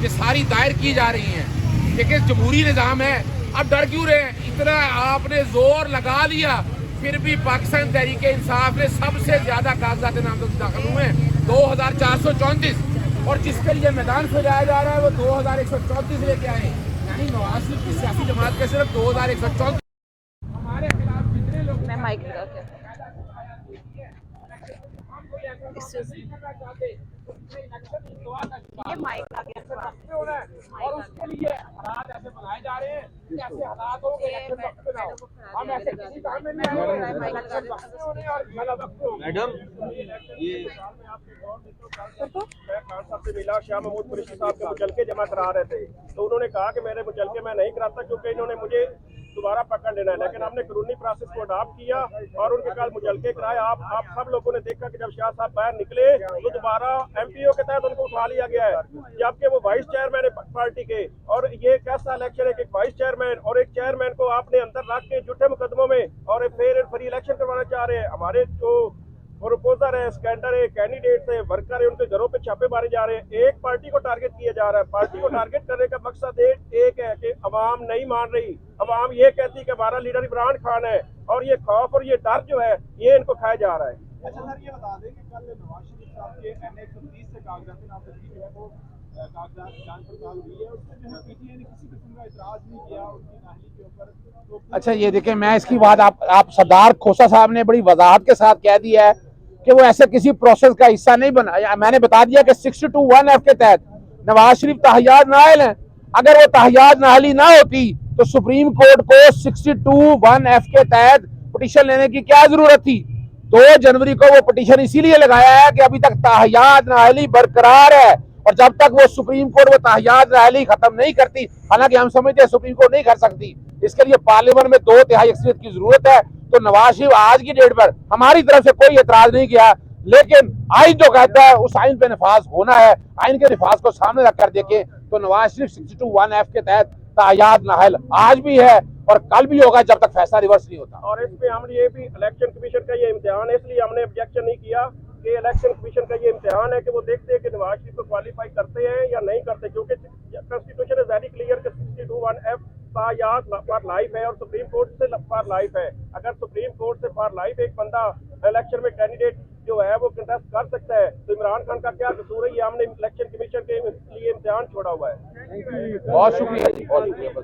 ये सारी दायर की जा रही हैं, लेकिन जमहूरी निज़ाम है। अब डर क्यों रहे हैं? इतना आपने जोर लगा दिया, फिर भी पाकिस्तान तहरीक इंसाफ ने सबसे ज्यादा कागजात नामजद दाखिल हुए हैं 2434, और जिसके लिए मैदान सजाया जा रहा है वो 2134 लेके आए। यानी नवाज शरीफ की सियासी जमात के सिर्फ 2134 हमारे खिलाफ जितने लोग ये माइक आ गया और उसके लिए हालात ऐसे बनाए जा रहे हैं कि ऐसे हालात हो कि इलेक्शन वक्त पे ना हो। हम ऐसे किसी काम में नहीं आए हैं इलेक्शन वक्त में होने और गलत वक्त पे होने। मैडम ये मैं खान साहब से मिला, शाह महमूद कुरैशी साहब के मुचलके जमा करा रहे थे, तो उन्होंने कहा कि मेरे मुचलके मैं नहीं कराता क्योंकि इन्होंने मुझे दोबारा पकड़ लेना है। लेकिन हमने कानूनी प्रोसेस को अडॉप्ट किया और उनके कल मुचलके कराए। आप सब लोगों ने देखा कि जब शाह साहब बाहर निकले तो दोबारा एमपीओ के तहत उनको उठा लिया गया है, जबकि वो वाइस चेयरमैन है पार्टी के। और ये कैसा इलेक्शन है कि एक वाइस चेयरमैन और एक चेयरमैन को आपने अंदर रख के झूठे मुकदमों में और फेयर एंड फ्री इलेक्शन करवाना चाह रहे हैं। हमारे जो प्रोपोजर है, स्कैंडर है, कैंडिडेट है, वर्कर है, उनके घरों पे छापे मारे जा रहे हैं। एक पार्टी को टारगेट किया जा रहा है। पार्टी को टारगेट करने का मकसद एक है कि अवाम नहीं मान रही। अवाम ये कहती है कि हमारा लीडर इमरान खान है, और ये खौफ और ये डर जो है ये इनको खाया जा रहा है। अच्छा सर, ये बता दें कि कल नवाज शरीफ साहब के NA-130 से कागजात नामजदगी जो है वो कागजात जांच पड़ताल हुई है, उसमें जो है पीटीआई ने किसी किस्म का इतराज नहीं किया उनकी नाअहली के ऊपर। तो अच्छा ये देखें, मैं इसकी बात आप सरदार खोसा साहब ने बड़ी वजाहत के साथ कह दिया है कि वो ऐसे किसी प्रोसेस का हिस्सा नहीं बना। मैंने बता दिया कि 62(1)(f) के तहत नवाज शरीफ ताहियात नाअहल हैं। अगर वो ताहियात नाअहली ना होती तो सुप्रीम कोर्ट को 62(1)(f) के तहत पिटीशन लेने की क्या जरूरत थी? 2 जनवरी को वो पिटीशन इसीलिए लगाया है कि अभी तक ताहियात नाअहली बरकरार है, और जब तक वो सुप्रीम कोर्ट वो ताहियात नाअहली खत्म नहीं करती, हालांकि हम समझते हैं सुप्रीम कोर्ट नहीं कर सकती, इसके लिए पार्लियामेंट में 2/3 अक्सरियत की जरूरत है। तो नवाज शरीफ आज की डेट पर हमारी तरफ से कोई एतराज नहीं किया, लेकिन आइन जो कहता है उस आइन पे नफाज होना है। आइन के नफाज को सामने रखकर देखें तो नवाज शरीफ 62(1)(f) के तहत तायाद नाहल आज भी है और कल भी होगा जब तक फैसला रिवर्स नहीं होता। और इसमें हम ये भी इलेक्शन कमीशन का ये इम्तिहान है, इसलिए हमने ऑब्जेक्शन नहीं किया कि इलेक्शन कमीशन का ये इम्तिहान है कि वो देखते हैं कि नवाज शरीफ को क्वालिफाई करते हैं या नहीं करते, क्योंकि कॉन्स्टिट्यूशन इज वेरी क्लियर कि 62(1)(f) तायाद फॉर लाइफ है और सुप्रीम कोर्ट से फॉर लाइफ है। अगर सुप्रीम कोर्ट से फॉर लाइफ एक बंदा इलेक्शन में कैंडिडेट जो है वो कंटेस्ट कर सकता है, तो इमरान खान का क्या कसूर है? ये हमने इलेक्शन कमीशन के लिए इम्तिहान छोड़ा हुआ है। बहुत शुक्रिया जी, बहुत शुक्रिया।